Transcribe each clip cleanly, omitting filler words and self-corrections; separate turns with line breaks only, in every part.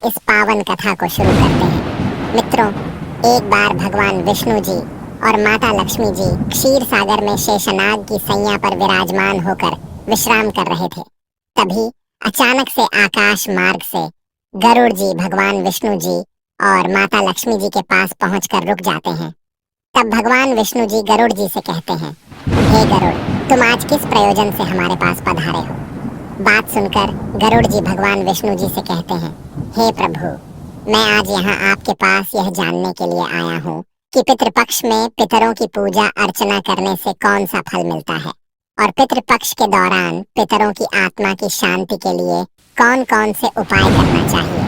इस पावन कथा को शुरू करते हैं। मित्रों, एक बार भगवान विष्णु जी और माता लक्ष्मी जी क्षीर सागर में शेषनाग की सैया पर विराजमान होकर विश्राम कर रहे थे। तभी अचानक से आकाश मार्ग से गरुड़ जी भगवान विष्णु जी और माता लक्ष्मी जी के पास पहुंचकर रुक जाते हैं। तब भगवान विष्णु जी गरुड़ जी से कहते हैं, हे गरुड़, तुम आज किस प्रयोजन से हमारे पास पधारे हो? बात सुनकर गरुड़ जी भगवान विष्णु जी से कहते हैं, हे प्रभु, मैं आज यहाँ आपके पास यह जानने के लिए आया हूँ कि पितृपक्ष में पितरों की पूजा अर्चना करने से कौन सा फल मिलता है और पितृपक्ष के दौरान पितरों की आत्मा की शांति के लिए कौन कौन से उपाय करना चाहिए।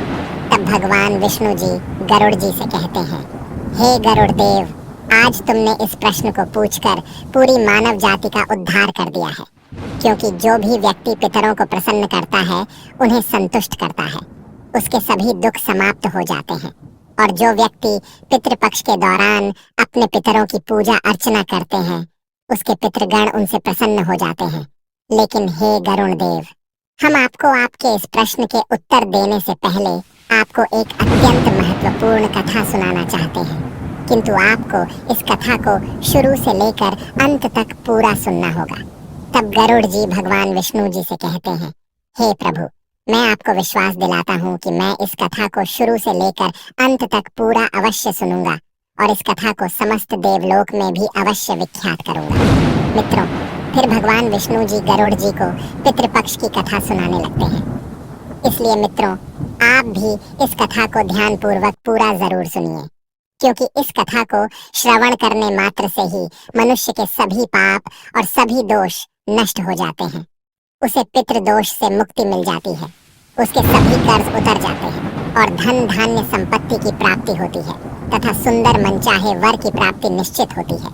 तब भगवान विष्णु जी गरुड़ जी से कहते हैं, हे गरुड़ देव, आज तुमने इस प्रश्न को पूछकर पूरी मानव जाति का उद्धार कर दिया है, क्योंकि जो भी व्यक्ति पितरों को प्रसन्न करता है, उन्हें संतुष्ट करता है, उसके सभी दुख समाप्त हो जाते हैं। और जो व्यक्ति पितृपक्ष के दौरान अपने पितरों की पूजा अर्चना करते हैं, उसके पितृगण उनसे प्रसन्न हो जाते हैं। लेकिन हे गरुड़ देव, हम आपको आपके इस प्रश्न के उत्तर देने से पहले आपको एक अत्यंत महत्वपूर्ण कथा सुनाना चाहते हैं, किंतु आपको इस कथा को शुरू से लेकर अंत तक पूरा सुनना होगा। तब गरुड़ जी भगवान विष्णु जी से कहते हैं, हे प्रभु, मैं आपको विश्वास दिलाता हूँ कि मैं इस कथा को शुरू से लेकर अंत तक पूरा अवश्य सुनूंगा और इस कथा को समस्त देवलोक में भी अवश्य विख्यात करूंगा। मित्रों, फिर भगवान विष्णु जी गरुड़ जी को पितृपक्ष की कथा सुनाने लगते हैं। इसलिए मित्रों, आप भी इस कथा को ध्यानपूर्वक पूरा जरूर सुनिए, क्योंकि इस कथा को श्रवण करने मात्र से ही मनुष्य के सभी पाप और सभी दोष नष्ट हो जाते हैं। उसे पितृदोष से मुक्ति मिल जाती है, उसके सभी कर्ज उतर जाते हैं और धन धान्य संपत्ति की प्राप्ति होती है तथा सुंदर मनचाहे वर की प्राप्ति निश्चित होती है।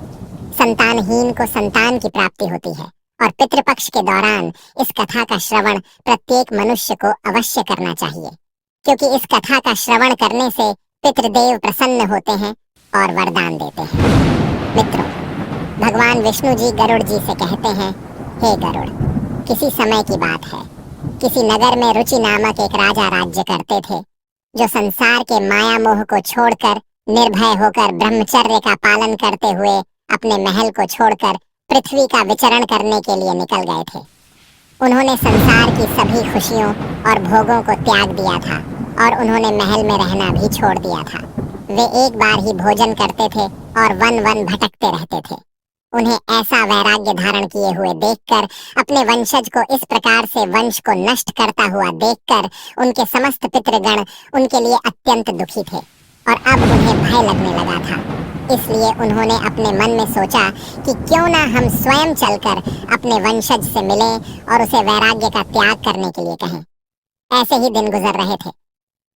संतानहीन को संतान की प्राप्ति होती है और पितृपक्ष के दौरान इस कथा का श्रवण प्रत्येक मनुष्य को अवश्य करना चाहिए, क्योंकि इस कथा का श्रवण करने से पितृदेव प्रसन्न होते हैं और वरदान देते हैं। मित्रों, भगवान विष्णु जी गरुड़ जी से कहते हैं, हे गरुड़, किसी समय की बात है, किसी नगर में रुचि नामक एक राजा राज्य करते थे, जो संसार के माया मोह को छोड़कर निर्भय होकर ब्रह्मचर्य का पालन करते हुए अपने महल को छोड़कर पृथ्वी का विचरण करने के लिए निकल गए थे। उन्होंने संसार की सभी खुशियों और भोगों को त्याग दिया था और उन्होंने महल में रहना भी छोड़ दिया था। वे एक बार ही भोजन करते थे और वन वन भटकते रहते थे। उन्हें ऐसा वैराग्य धारण किए हुए देखकर, अपने वंशज को इस प्रकार से वंश को नष्ट करता हुआ देखकर उनके समस्त पितृगण उनके लिए अत्यंत दुखी थे और अब उन्हें भय लगने लगा था। इसलिए उन्होंने अपने मन में सोचा कि क्यों ना हम स्वयं चलकर अपने वंशज से मिलें और उसे वैराग्य का त्याग करने के लिए कहें। ऐसे ही दिन गुजर रहे थे,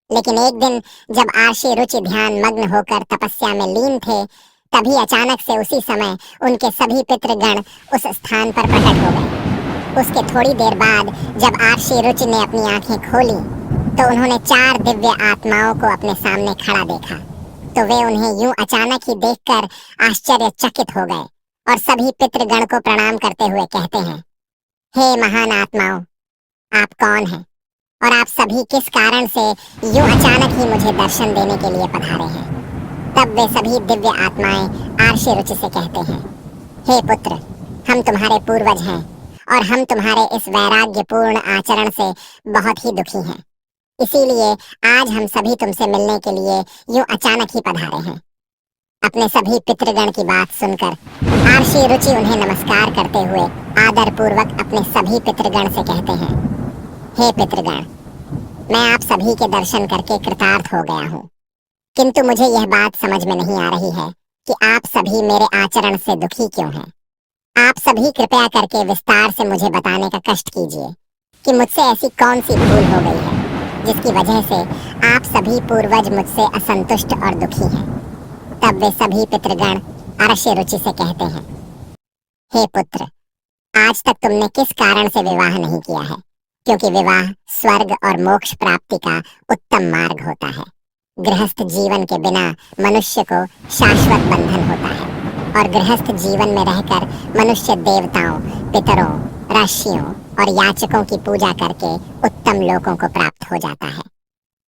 लेकिन एक दिन जब आर्षि रुचि ध्यान मग्न होकर तपस्या में लीन थे, तभी अचानक से उसी समय उनके सभी पितृगण उस स्थान पर प्रकट हो गए। उसके थोड़ी देर बाद जब आर्षि रुचि ने अपनी आंखें खोली, तो उन्होंने 4 दिव्य आत्माओं को अपने सामने खड़ा देखा। तो वे उन्हें यूं अचानक ही देखकर आश्चर्यचकित हो गए और सभी पितृगण को प्रणाम करते हुए कहते हैं, हे महान आत्माओं, आप कौन हैं और आप सभी किस कारण से यूं अचानक ही मुझे दर्शन देने के लिए पधारे हैं? तब वे सभी दिव्य आत्माएं आर्षि रुचि से कहते हैं, हे पुत्र, हम तुम्हारे पूर्वज हैं और हम तुम्हारे इस वैराग्यपूर्ण आचरण से बहुत ही दुखी हैं। इसीलिए आज हम सभी तुमसे मिलने के लिए यूं अचानक ही पधारे हैं। अपने सभी पितृगण की बात सुनकर आर्षि रुचि उन्हें नमस्कार करते हुए आदर पूर्वक अपने सभी पितृगण से कहते हैं, हे पितृगण, मैं आप सभी के दर्शन करके कृतार्थ हो गया हूँ, किंतु मुझे यह बात समझ में नहीं आ रही है कि आप सभी मेरे आचरण से दुखी क्यों हैं। आप सभी कृपया करके विस्तार से मुझे बताने का कष्ट कीजिए कि मुझसे ऐसी कौन सी भूल हो गई है जिसकी वजह से आप सभी पूर्वज मुझसे असंतुष्ट और दुखी हैं। तब वे सभी पितृगण आर्षि रुचि से कहते हैं, हे पुत्र, आज तक तुमने किस कारण से विवाह नहीं किया है, क्योंकि विवाह स्वर्ग और मोक्ष प्राप्ति का उत्तम मार्ग होता है। गृहस्थ जीवन के बिना मनुष्य को शाश्वत बंधन होता है और गृहस्थ जीवन में रहकर मनुष्य देवताओं, पितरों, ऋषियों और याचकों की पूजा करके उत्तम लोकों को प्राप्त हो जाता है।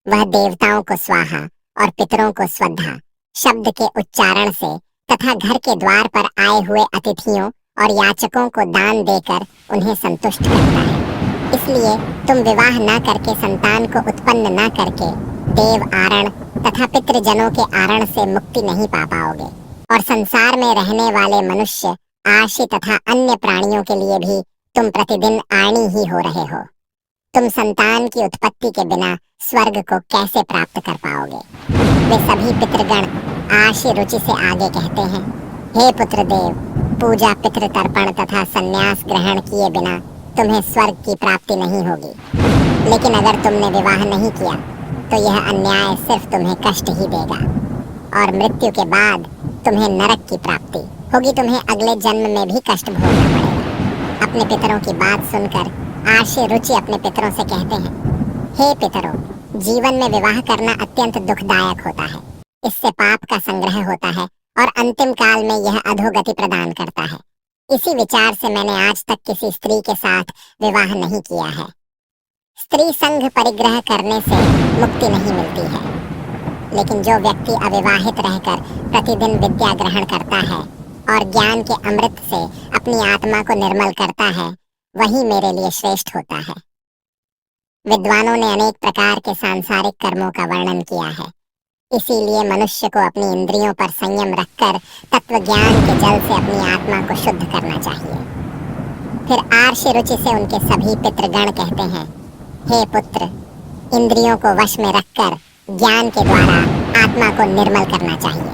वह देवताओं को स्वाहा और पितरों को स्वधा शब्द के उच्चारण से तथा घर के द्वार पर आए हुए अतिथियों और याचकों को दान देकर उन्हें संतुष्ट करता है। इसलिए तुम विवाह न करके संतान को उत्पन्न न करके देव आरण तथा पितृजनों के आरण से मुक्ति नहीं पा पाओगे, और संसार में रहने वाले मनुष्य, आशी तथा अन्य प्राणियों के लिए भी तुम प्रतिदिन आणी ही हो रहे हो। तुम संतान की उत्पत्ति के बिना स्वर्ग को कैसे प्राप्त कर पाओगे? वे सभी पितृगण आशी रुचि से आगे कहते हैं, हे पुत्र देव, पूजा, पितृ तर्पण तथा संन्यास ग्रहण किए बिना तुम्हें स्वर्ग की प्राप्ति नहीं होगी। लेकिन अगर तुमने विवाह नहीं किया तो यह अन्याय सिर्फ तुम्हें कष्ट ही देगा, और मृत्यु के बाद तुम्हें नरक की प्राप्ति होगी। तुम्हें अगले जन्म में भी कष्ट भोगना पड़ेगा। अपने पितरों की बात सुनकर आशी रुचि अपने पितरों से कहते हैं, हे पितरों, जीवन में विवाह करना अत्यंत दुखदायक होता है। इससे पाप का संग्रह होता है और अंतिम काल में यह अधोगति प्रदान करता है। इसी विचार से मैंने आज तक किसी स्त्री के साथ विवाह नहीं किया है। स्त्री संघ परिग्रह करने से मुक्ति नहीं मिलती है, लेकिन जो व्यक्ति अविवाहित रहकर प्रतिदिन विद्या ग्रहण करता है और ज्ञान के अमृत से अपनी आत्मा को निर्मल करता है, वही मेरे लिए श्रेष्ठ होता है। विद्वानों ने अनेक प्रकार के सांसारिक कर्मों का वर्णन किया है। इसीलिए मनुष्य को अपनी इंद्रियों पर संयम रखकर तत्व ज्ञान के जल से अपनी आत्मा को शुद्ध करना चाहिए। फिर आर्षि रुचि से उनके सभी पितृगण कहते हैं, हे पुत्र, इंद्रियों को वश में रखकर ज्ञान के द्वारा आत्मा को निर्मल करना चाहिए।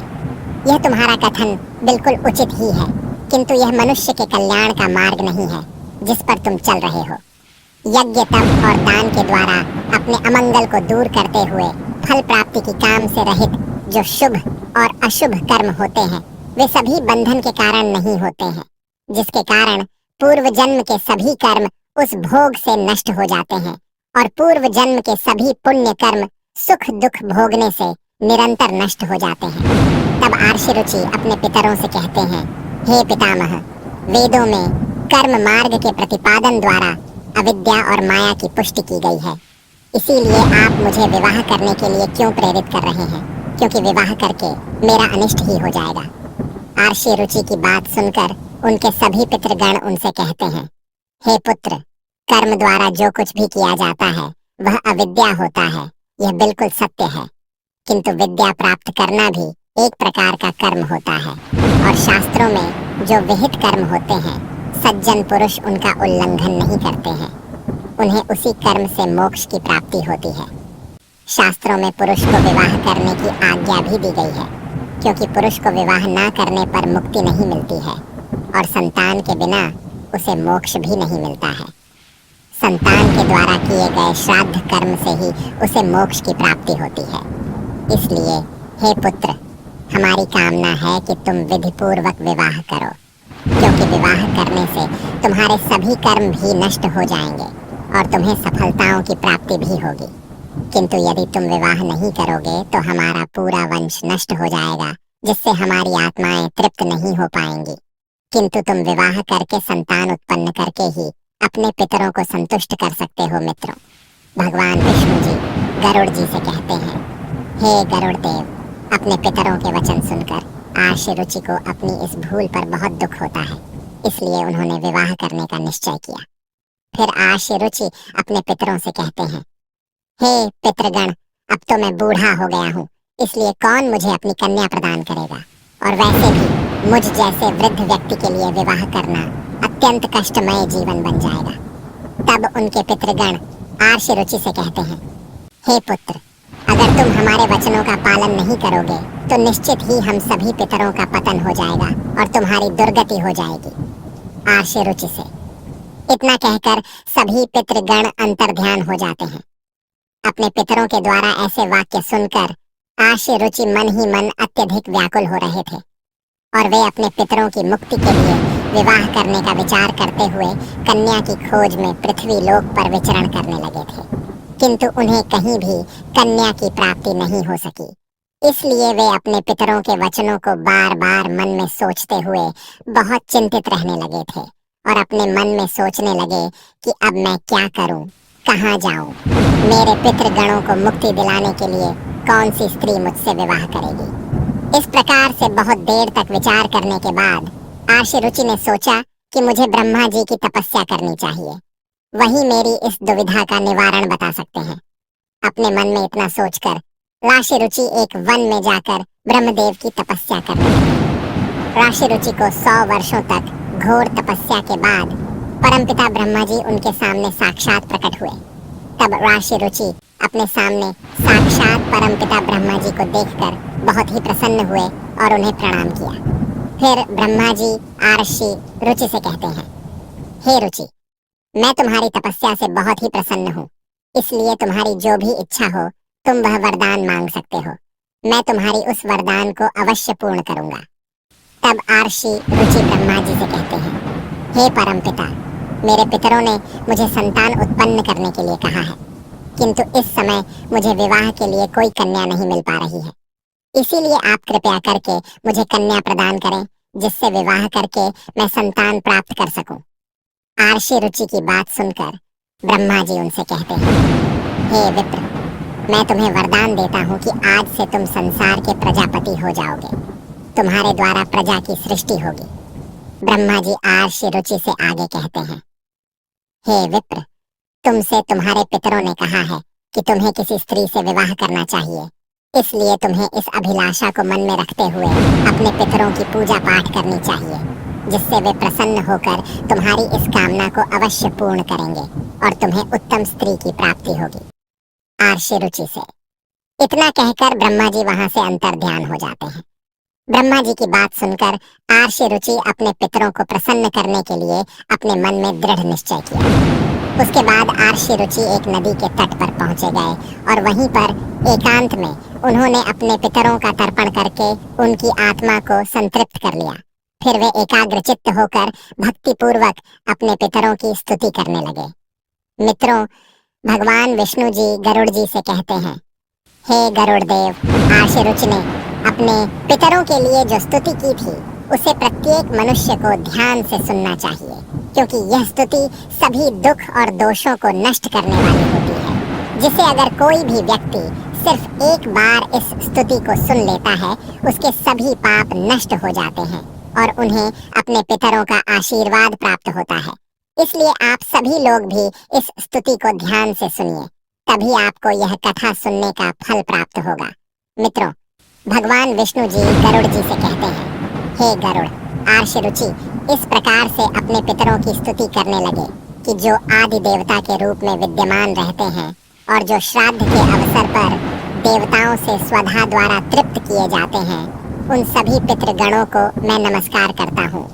यह तुम्हारा कथन बिल्कुल उचित ही है, किंतु यह मनुष्य के कल्याण का मार्ग नहीं है जिस पर तुम चल रहे हो। यज्ञ, तप और दान के द्वारा अपने अमंगल को दूर करते हुए फल प्राप्ति की काम से रहित जो शुभ और अशुभ कर्म होते हैं, वे सभी बंधन के कारण नहीं होते हैं, जिसके कारण पूर्व जन्म के सभी कर्म उस भोग से नष्ट हो जाते हैं और पूर्व जन्म के सभी पुण्य कर्म सुख दुख भोगने से निरंतर नष्ट हो जाते हैं। तब आर्षि रुचि अपने पितरों से कहते हैं, हे पितामह, वेदों में कर्म मार्ग के प्रतिपादन द्वारा अविद्या और माया की पुष्टि की गई है। इसीलिए आप मुझे विवाह करने के लिए क्यों प्रेरित कर रहे हैं? क्योंकि विवाह करके मेरा अनिष्ट ही हो जाएगा। आर्षि रुचि की बात सुनकर उनके सभी पितृगण उनसे कहते हैं, हे पुत्र, कर्म द्वारा जो कुछ भी किया जाता है वह अविद्या होता है, यह बिल्कुल सत्य है। किंतु विद्या प्राप्त करना भी एक प्रकार का कर्म होता है, और शास्त्रों में जो विहित कर्म होते हैं, सज्जन पुरुष उनका उल्लंघन नहीं करते हैं। उन्हें उसी कर्म से मोक्ष की प्राप्ति होती है। शास्त्रों में पुरुष को विवाह करने की आज्ञा भी दी गई है, क्योंकि पुरुष को विवाह न करने पर मुक्ति नहीं मिलती है और संतान के बिना उसे मोक्ष भी नहीं मिलता है। संतान के द्वारा किए गए श्राद्ध कर्म से ही उसे मोक्ष की प्राप्ति होती है। इसलिए हे पुत्र, हमारी कामना है कि तुम विधिपूर्वक विवाह करो, क्योंकि विवाह करने से तुम्हारे सभी कर्म भी नष्ट हो जाएंगे और तुम्हें सफलताओं की प्राप्ति भी होगी। किंतु यदि तुम विवाह नहीं करोगे तो हमारा पूरा वंश नष्ट हो जाएगा, जिससे हमारी आत्माएं तृप्त नहीं हो पाएंगी। किंतु तुम विवाह करके संतान उत्पन्न करके ही अपने पितरों को संतुष्ट कर सकते हो। मित्रों, भगवान विष्णु जी गरुड़ जी से कहते हैं, हे गरुड़ देव, अपने पितरों के वचन सुनकर आर्षि रुचि को अपनी इस भूल पर बहुत दुख होता है, इसलिए उन्होंने विवाह करने का निश्चय किया। फिर आर्षि रुचि अपने पितरों से कहते हैं, हे पितृगण, अब तो मैं बूढ़ा हो गया हूँ, इसलिए कौन मुझे अपनी कन्या प्रदान करेगा? और वैसे भी मुझ जैसे वृद्ध व्यक्ति के लिए विवाह करना अत्यंत कष्टमय जीवन बन जाएगा। तब उनके पितृगण आर्षि रुचि से कहते हैं, हे पुत्र, अगर तुम हमारे वचनों का पालन नहीं करोगे तो निश्चित ही हम सभी पितरों का पतन हो जाएगा और तुम्हारी दुर्गति हो जाएगी। आर्षि रुचि से इतना कहकर सभी पितृगण अंतर्ध्यान हो जाते हैं। अपने पितरों के द्वारा ऐसे वाक्य सुनकर आर्षि रुचि मन ही मन अत्यधिक व्याकुल हो रहे थे और वे अपने पितरों की मुक्ति के लिए विवाह करने का विचार करते हुए कन्या की खोज में पृथ्वी लोक पर विचरण करने लगे थे, किंतु उन्हें कहीं भी कन्या की प्राप्ति नहीं हो सकी। इसलिए वे अपने पितरों के वचनों को बार बार मन में सोचते हुए बहुत चिंतित रहने लगे थे और अपने मन में सोचने लगे कि अब मैं क्या करूं, कहाँ जाऊं? मेरे पितृगणों को मुक्ति दिलाने के लिए कौन सी स्त्री मुझसे विवाह करेगी? इस प्रकार से बहुत देर तक विचार करने के बाद आर्षि रुचि ने सोचा कि मुझे ब्रह्मा जी की तपस्या करनी चाहिए। वही मेरी इस दुविधा का निवारण बता सकते हैं। अपने मन में इतना सोचकर राशि रुचि एक वन में जाकर ब्रह्मदेव की तपस्या करने लगी। राशि रुचि को 100 वर्षों तक घोर तपस्या के बाद परमपिता ब्रह्मा जी उनके सामने साक्षात प्रकट हुए। तब राशि रुचि अपने सामने साक्षात परमपिता ब्रह्मा जी को देखकर बहुत ही प्रसन्न हुए और उन्हें प्रणाम किया। फिर ब्रह्मा जी आर्षि रुचि से कहते हैं, हे रुचि, मैं तुम्हारी तपस्या से बहुत ही प्रसन्न हूँ, इसलिए तुम्हारी जो भी इच्छा हो तुम वह वरदान मांग सकते हो। मैं तुम्हारी उस वरदान को अवश्य पूर्ण करूंगा। तब आर्षि रुचि ब्रह्मा जी से कहते हैं, हे परमपिता, मेरे पितरों ने मुझे संतान उत्पन्न करने के लिए कहा है, किंतु इस समय मुझे विवाह के लिए कोई कन्या नहीं मिल पा रही है। इसीलिए आप कृपया करके मुझे कन्या प्रदान करें, जिससे विवाह करके मैं संतान प्राप्त कर सकूं। आर्षि रुचि की बात सुनकर ब्रह्मा जी उनसे कहते हैं, हे विप्र, मैं तुम्हें वरदान देता हूँ कि आज से तुम संसार के प्रजापति हो जाओगे। तुम्हारे द्वारा प्रजा की सृष्टि होगी। ब्रह्मा जी आर्षि रुचि से आगे कहते हैं, हे विप्र, तुमसे तुम्हारे पितरों ने कहा है कि तुम्हें किसी स्त्री से विवाह करना चाहिए, इसलिए तुम्हें इस अभिलाषा को मन में रखते हुए अपने पितरों की पूजा पाठ करनी चाहिए, जिससे वे प्रसन्न होकर तुम्हारी इस कामना को अवश्य पूर्ण करेंगे और तुम्हें उत्तम स्त्री की प्राप्ति होगी। आर्षि रुचि से इतना कहकर ब्रह्मा जी वहां से अंतर्ध्यान हो जाते हैं। ब्रह्मा जी की बात सुनकर आर्षि रुचि अपने पितरों को प्रसन्न करने के लिए अपने मन में दृढ़ निश्चय किया। उसके बाद आर्षि रुचि एक नदी के तट पर पहुंचे गए और वहीं पर एकांत में उन्होंने अपने पितरों का तर्पण करके उनकी आत्मा को संतृप्त कर लिया। फिर वे एकाग्रचित्त होकर भक्ति पूर्वक अपने पितरों की स्तुति करने लगे। मित्रों, भगवान विष्णु जी गरुड़ जी से कहते हैं, हे गरुड़ देव, आर्षि रुचि ने अपने पितरों के लिए जो स्तुति की थी उसे प्रत्येक मनुष्य को ध्यान से सुनना चाहिए, क्योंकि यह स्तुति सभी दुख और दोषों को नष्ट करने वाली होती है, जिसे अगर कोई भी व्यक्ति सिर्फ एक बार इस स्तुति को सुन लेता है, उसके सभी पाप नष्ट हो जाते हैं और उन्हें अपने पितरों का आशीर्वाद प्राप्त होता है। इसलिए आप सभी लोग भी इस स्तुति को ध्यान से सुनिए, तभी आपको यह कथा सुनने का फल प्राप्त होगा। मित्रों, भगवान विष्णु जी गरुड़ जी से कहते हैं, हे गरुड़, आर्षि रुचि इस प्रकार से अपने पितरों की स्तुति करने लगे कि जो आदि देवता के रूप में विद्यमान रहते हैं और जो श्राद्ध के अवसर पर देवताओं से स्वधा द्वारा तृप्त किए जाते हैं, उन सभी पितृगणों को मैं नमस्कार करता हूँ।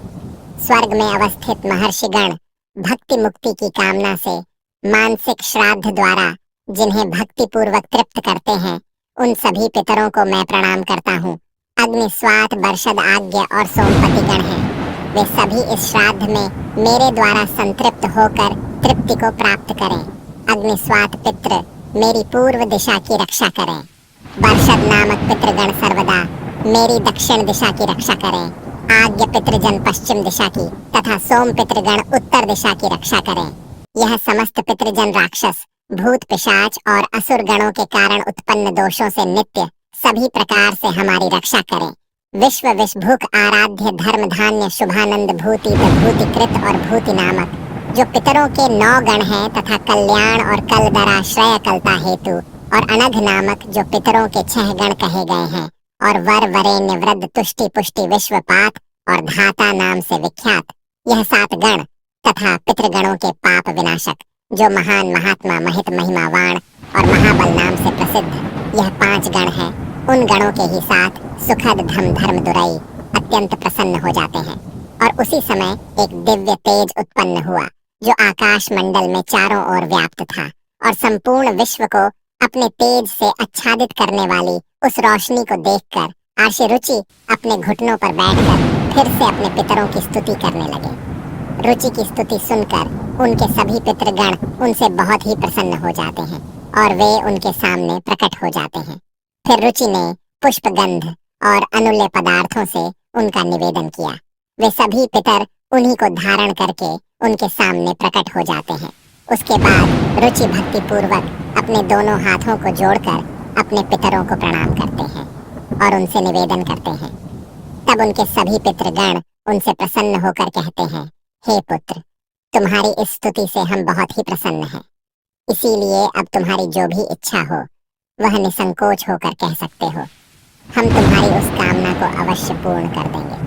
स्वर्ग में अवस्थित महर्षिगण भक्ति मुक्ति की कामना से मानसिक श्राद्ध द्वारा जिन्हें भक्ति पूर्वक तृप्त करते हैं, उन सभी पितरों को मैं प्रणाम करता हूँ। अग्नि, स्वात, बर्षद, आज्ञ और सोमपति गण हैं। वे सभी इस श्राद्ध में मेरे द्वारा संतृप्त होकर तृप्ति को प्राप्त करें। अग्नि स्वात पितृ मेरी पूर्व दिशा की रक्षा करें। बर्षद नामक पितृगण सर्वदा मेरी दक्षिण दिशा की रक्षा करें। आज्ञ पितृजन पश्चिम दिशा की तथा सोम पितृगण उत्तर दिशा की रक्षा करें। यह समस्त पितृजन राक्षस, भूत, पिशाच और असुर गणों के कारण उत्पन्न दोषों से नित्य सभी प्रकार से हमारी रक्षा करें। विश्व विषभुक आराध्य धर्म धान्य शुभानंद भूति भूतिकृत और भूति नामक जो पितरों के 9 गण हैं तथा कल्याण और कलदरा श्रेय कलता हेतु और अनघ नामक जो पितरों के 6 गण कहे गए हैं और वर वरेण्य वृद्ध तुष्टि पुष्टि विश्वपात और धाता नाम से विख्यात यह 7 गण तथा पितृगणों के पाप विनाशक जो महान महात्मा महित महिमावान और महाबल नाम से प्रसिद्ध यह 5 गण हैं, उन गणों के ही साथ सुखद धम धर्म दुराई अत्यंत प्रसन्न हो जाते हैं। और उसी समय एक दिव्य तेज उत्पन्न हुआ जो आकाश मंडल में चारों ओर व्याप्त था और संपूर्ण विश्व को अपने तेज से आच्छादित करने वाली उस रोशनी को देखकर आर्षि रुचि अपने घुटनों पर बैठकर फिर से अपने पितरों की स्तुति करने लगे। रुचि की स्तुति सुनकर उनके सभी पितृगण उनसे बहुत ही प्रसन्न हो जाते हैं और वे उनके सामने प्रकट हो जाते हैं। फिर रुचि ने पुष्पगंध और अनुल्य पदार्थों से उनका निवेदन किया। वे सभी पितर उन्हीं को धारण करके उनके सामने प्रकट हो जाते हैं। उसके बाद रुचि भक्ति पूर्वक अपने दोनों हाथों को जोड़कर अपने पितरों को प्रणाम करते हैं और उनसे निवेदन करते हैं। तब उनके सभी पितृगण उनसे प्रसन्न होकर कहते हैं, हे पुत्र, तुम्हारी इस स्तुति से हम बहुत ही प्रसन्न हैं। इसीलिए अब तुम्हारी जो भी इच्छा हो वह निसंकोच होकर कह सकते हो। हम तुम्हारी उस कामना को अवश्य पूर्ण कर देंगे।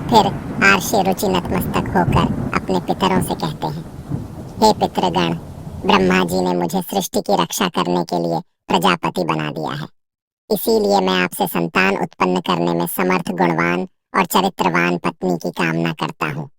फिर आर्षि रुचि नतमस्तक होकर अपने पितरों से कहते हैं, हे पितृगण, ब्रह्मा जी ने मुझे सृष्टि की रक्षा करने के लिए प्रजापति बना दिया है। इसीलिए मैं आपसे संतान उत्पन्न करने में समर्थ, गुणवान और चरित्रवान पत्नी की कामना करता हूँ।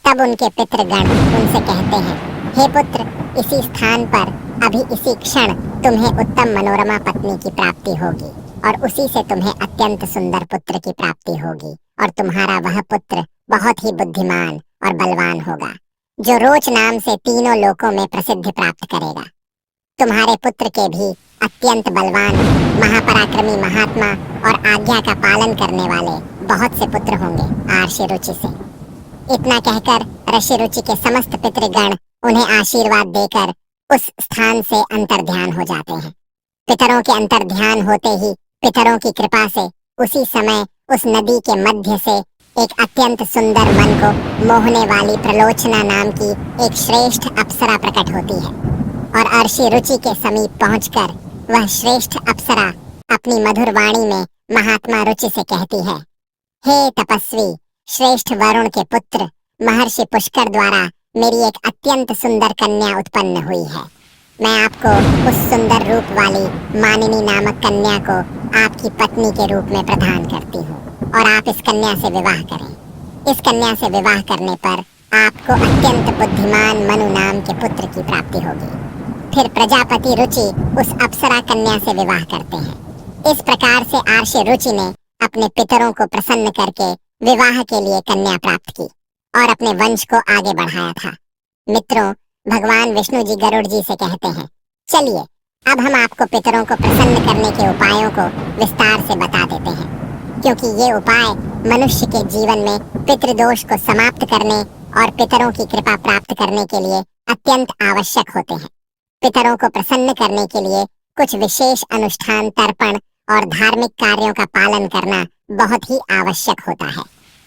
तब उनके पितृगण उनसे कहते हैं, हे पुत्र, इसी स्थान पर अभी इसी क्षण तुम्हें उत्तम मनोरमा पत्नी की प्राप्ति होगी और उसी से तुम्हें अत्यंत सुंदर पुत्र की प्राप्ति होगी और तुम्हारा वह पुत्र बहुत ही बुद्धिमान और बलवान होगा, जो रोच नाम से तीनों लोकों में प्रसिद्धि प्राप्त करेगा। तुम्हारे पुत्र के भी अत्यंत बलवान, महापराक्रमी महात्मा और आज्ञा का पालन करने वाले बहुत से पुत्र होंगे आर्षि रुचि से। इतना कहकर ऋषि रुचि के समस्त पितृगण उन्हें आशीर्वाद देकर उस स्थान से अंतर्ध्यान हो जाते हैं। पितरों के अंतर्ध्यान होते ही पितरों की कृपा से उसी समय उस नदी के मध्य से एक अत्यंत सुंदर, मन को मोहने वाली प्रलोचना नाम की एक श्रेष्ठ अप्सरा प्रकट होती है और अर्षि रुचि के समीप पहुंचकर वह श्रेष्ठ अप्सरा अपनी मधुर वाणी में महात्मा रुचि से कहती है, हे तपस्वी, श्रेष्ठ वरुण के पुत्र, महर्षि पुष्कर द्वारा मेरी एक अत्यंत सुंदर कन्या उत्पन्न हुई है। मैं आपको उस सुंदर रूप वाली मानिनी नामक कन्या को आपकी पत्नी के रूप में प्रदान करती हूँ और आप इस कन्या से विवाह करें। इस कन्या से विवाह करने पर आपको अत्यंत बुद्धिमान मनु नाम के पुत्र की प्राप्ति होगी। फिर प्रजापति रुचि उस अप्सरा कन्या से विवाह करते हैं। इस प्रकार से आर्षि रुचि ने अपने पितरों को प्रसन्न करके विवाह के लिए कन्या प्राप्त की और अपने वंश को आगे बढ़ाया था। मित्रों, भगवान विष्णु जी गरुड़ जी से कहते हैं, चलिए अब हम आपको पितरों को प्रसन्न करने के उपायों को विस्तार से बता देते हैं, क्योंकि ये उपाय मनुष्य के जीवन में पितृदोष को समाप्त करने और पितरों की कृपा प्राप्त करने के लिए अत्यंत आवश्यक होते हैं। पितरों को प्रसन्न करने के लिए कुछ विशेष अनुष्ठान, तर्पण और धार्मिक कार्यों का पालन करना बहुत ही आवश्यक होता है।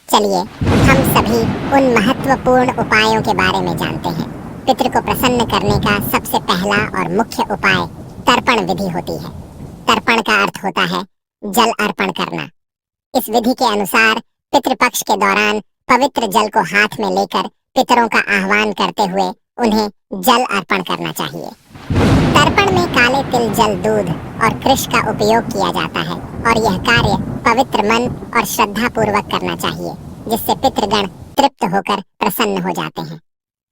चलिए हम सभी उन महत्वपूर्ण उपायों के बारे में जानते हैं। पितृ को प्रसन्न करने का सबसे पहला और मुख्य उपाय तर्पण विधि होती है। तर्पण का अर्थ होता है जल अर्पण करना। इस विधि के अनुसार पितृपक्ष के दौरान पवित्र जल को हाथ में लेकर पितरों का आह्वान करते हुए उन्हें जल अर्पण करना चाहिए। तर्पण में काले तिल, जल, दूध और कृष का उपयोग किया जाता है और यह कार्य पवित्र मन और श्रद्धा पूर्वक करना चाहिए, जिससे पितृगण तृप्त होकर प्रसन्न हो जाते हैं।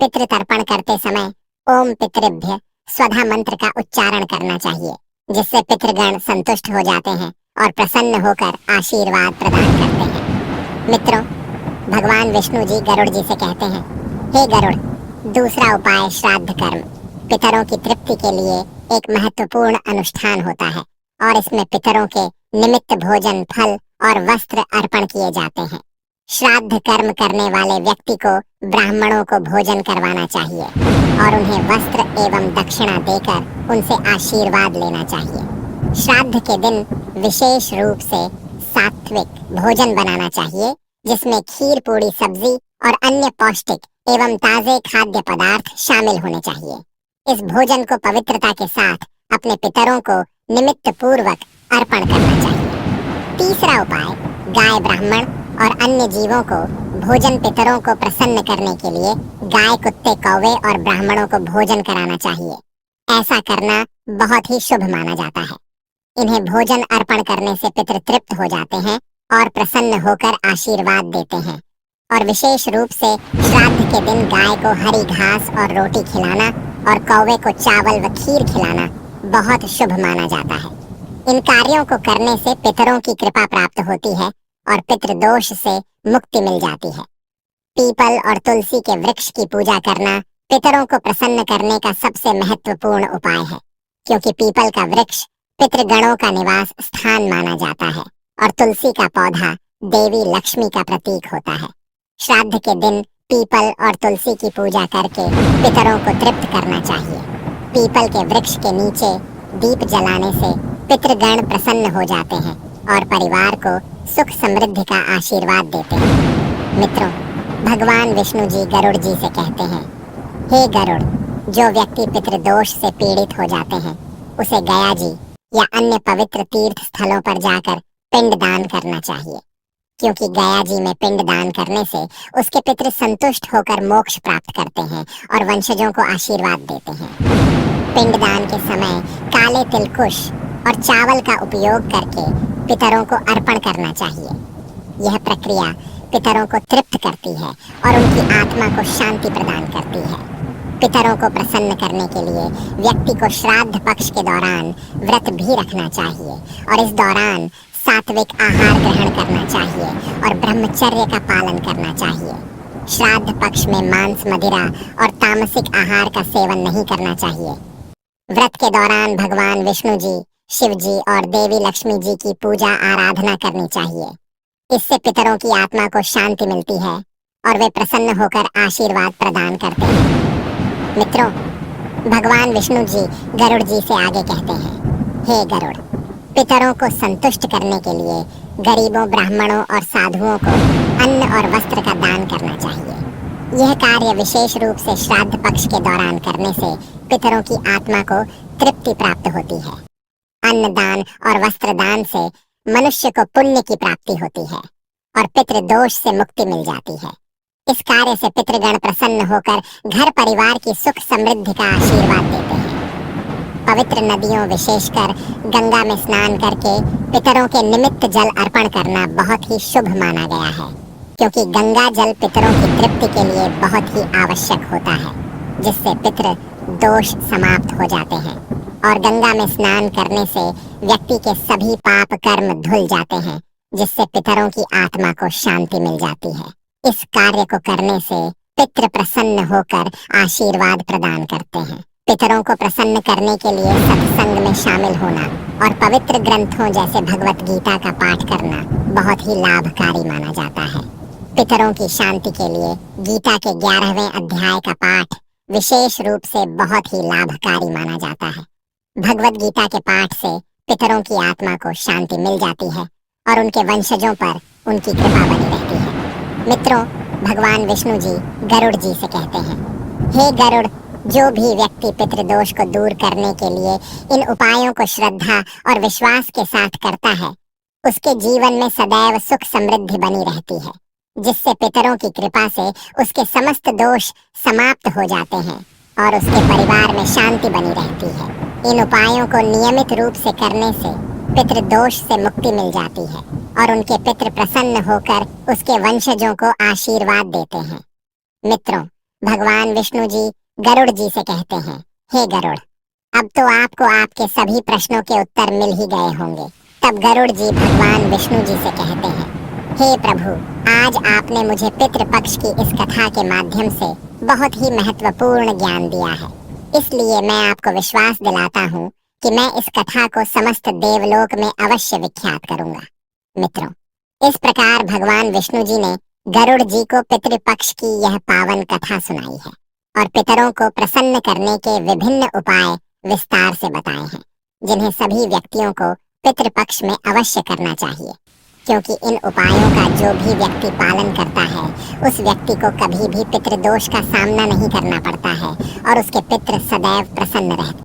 पितृ तर्पण करते समय ओम पितृभ्य स्वधा मंत्र का उच्चारण करना चाहिए, जिससे पितृगण संतुष्ट हो जाते हैं और प्रसन्न होकर आशीर्वाद प्रदान करते हैं। मित्रों, भगवान विष्णु जी गरुड़ जी से कहते हैं, हे गरुड़, दूसरा उपाय श्राद्ध कर्म पितरों की तृप्ति के लिए एक महत्वपूर्ण अनुष्ठान होता है और इसमें पितरों के निमित्त भोजन, फल और वस्त्र अर्पण किए जाते हैं। श्राद्ध कर्म करने वाले व्यक्ति को ब्राह्मणों को भोजन करवाना चाहिए और उन्हें वस्त्र एवं दक्षिणा देकर उनसे आशीर्वाद लेना चाहिए। श्राद्ध के दिन विशेष रूप से सात्विक भोजन बनाना चाहिए, जिसमें खीर, पूड़ी, सब्जी और अन्य पौष्टिक एवं ताजे खाद्य पदार्थ शामिल होने चाहिए। इस भोजन को पवित्रता के साथ अपने पितरों को निमित्त पूर्वक अर्पण करना चाहिए। तीसरा उपाय गाय, ब्राह्मण और अन्य जीवों को भोजन पितरों को प्रसन्न करने के लिए गाय, कुत्ते, कौवे और ब्राह्मणों को भोजन कराना चाहिए। ऐसा करना बहुत ही शुभ माना जाता है। इन्हें भोजन अर्पण करने से पितृ तृप्त हो जाते हैं और प्रसन्न होकर आशीर्वाद देते हैं। और विशेष रूप से श्राद्ध के दिन गाय को हरी घास और रोटी खिलाना और कौवे को चावल व खीर खिलाना बहुत शुभ माना जाता है। इन कार्यों को करने से पितरों की कृपा प्राप्त होती है और पितृदोष से मुक्ति मिल जाती है। पीपल और तुलसी के वृक्ष की पूजा करना पितरों को प्रसन्न करने का सबसे महत्वपूर्ण उपाय है, क्योंकि पीपल का वृक्ष पितृगणों का निवास स्थान माना जाता है और तुलसी का पौधा देवी लक्ष्मी का प्रतीक होता है। श्राद्ध के दिन पीपल और तुलसी की पूजा करके पितरों को तृप्त करना चाहिए। पीपल के वृक्ष के नीचे दीप जलाने से पितृगण प्रसन्न हो जाते हैं और परिवार को सुख समृद्धि का आशीर्वाद देते हैं। मित्रों, भगवान विष्णु जी गरुड़ जी से कहते हैं, हे गरुड़, जो व्यक्ति पितृदोष से पीड़ित हो जाते हैं उसे गया जी या अन्य पवित्र तीर्थ स्थलों पर जाकर पिंड दान करना चाहिए, क्योंकि गया जी में पिंड दान करने से उसके पितृ संतुष्ट होकर मोक्ष प्राप्त करते हैं और वंशजों को आशीर्वाद देते हैं। पिंड दान के समय काले तिलकुश और चावल का उपयोग करके पितरों को अर्पण करना चाहिए। यह प्रक्रिया पितरों को तृप्त करती है और उनकी आत्मा को शांति प्रदान करती है। पितरों को प्रसन्न करने के लिए व्यक्ति को श्राद्ध पक्ष के दौरान व्रत भी रखना चाहिए और इस दौरान सात्विक आहार ग्रहण करना चाहिए और ब्रह्मचर्य का पालन करना चाहिए। श्राद्ध पक्ष में मांस, मदिरा और तामसिक आहार का सेवन नहीं करना चाहिए। व्रत के दौरान भगवान विष्णु जी, शिव जी और देवी लक्ष्मी जी की पूजा आराधना करनी चाहिए। इससे पितरों की आत्मा को शांति मिलती है और वे प्रसन्न होकर आशीर्वाद प्रदान करते हैं। मित्रों, भगवान विष्णु जी गरुड़ जी से आगे कहते हैं, हे गरुड़, पितरों को संतुष्ट करने के लिए गरीबों, ब्राह्मणों और साधुओं को अन्न और वस्त्र का दान करना चाहिए। यह कार्य विशेष रूप से श्राद्ध पक्ष के दौरान करने से पितरों की आत्मा को तृप्ति प्राप्त होती है। अन्न दान और वस्त्र दान से मनुष्य को पुण्य की प्राप्ति होती है और पितृदोष से मुक्ति मिल जाती है। इस कार्य से पितृगण प्रसन्न होकर घर परिवार की सुख समृद्धि का आशीर्वाद देते हैं। पवित्र नदियों, विशेषकर गंगा में स्नान करके पितरों के निमित्त जल अर्पण करना बहुत ही शुभ माना गया है, क्योंकि गंगा जल पितरों की तृप्ति के लिए बहुत ही आवश्यक होता है, जिससे पितृ दोष समाप्त हो जाते हैं और गंगा में स्नान करने से व्यक्ति के सभी पाप कर्म धुल जाते हैं, जिससे पितरों की आत्मा को शांति मिल जाती है। इस कार्य को करने से पितृ प्रसन्न होकर आशीर्वाद प्रदान करते हैं। पितरों को प्रसन्न करने के लिए सत्संग में शामिल होना और पवित्र ग्रंथों जैसे भगवत गीता का पाठ करना बहुत ही लाभकारी माना जाता है। पितरों की शांति के लिए गीता के 11वें अध्याय का पाठ विशेष रूप से बहुत ही लाभकारी माना जाता है। भगवत गीता के पाठ से पितरों की आत्मा को शांति मिल जाती है और उनके वंशजों पर उनकी कृपा बनी रहती है। मित्रों, भगवान विष्णु जी गरुड़ जी से कहते हैं, हे गरुड़, जो भी व्यक्ति पितृदोष को दूर करने के लिए इन उपायों को श्रद्धा और विश्वास के साथ करता है, उसके जीवन में सदैव सुख समृद्धि बनी रहती है, जिससे पितरों की कृपा से उसके समस्त दोष समाप्त हो जाते हैं और उसके परिवार में शांति बनी रहती है। इन उपायों को नियमित रूप से करने से पितृदोष से मुक्ति मिल जाती है और उनके पितृ प्रसन्न होकर उसके वंशजों को आशीर्वाद देते हैं। मित्रों, भगवान विष्णु जी गरुड़ जी से कहते हैं, हे गरुड़, अब तो आपको आपके सभी प्रश्नों के उत्तर मिल ही गए होंगे। तब गरुड़ जी भगवान विष्णु जी से कहते हैं, हे प्रभु, आज आपने मुझे पितृपक्ष की इस कथा के माध्यम से बहुत ही महत्वपूर्ण ज्ञान दिया है, इसलिए मैं आपको विश्वास दिलाता हूँ कि मैं इस कथा को समस्त देवलोक में अवश्य विख्यात करूंगा। मित्रों, इस प्रकार भगवान विष्णु जी ने गरुड़ जी को पितृपक्ष की यह पावन कथा सुनाई है और पितरों को प्रसन्न करने के विभिन्न उपाय विस्तार से बताए हैं, जिन्हें सभी व्यक्तियों को पितृपक्ष में अवश्य करना चाहिए, क्योंकि इन उपायों का जो भी व्यक्ति पालन करता है उस व्यक्ति को कभी भी पितृदोष का सामना नहीं करना पड़ता है और उसके पितृ सदैव प्रसन्न रहते हैं।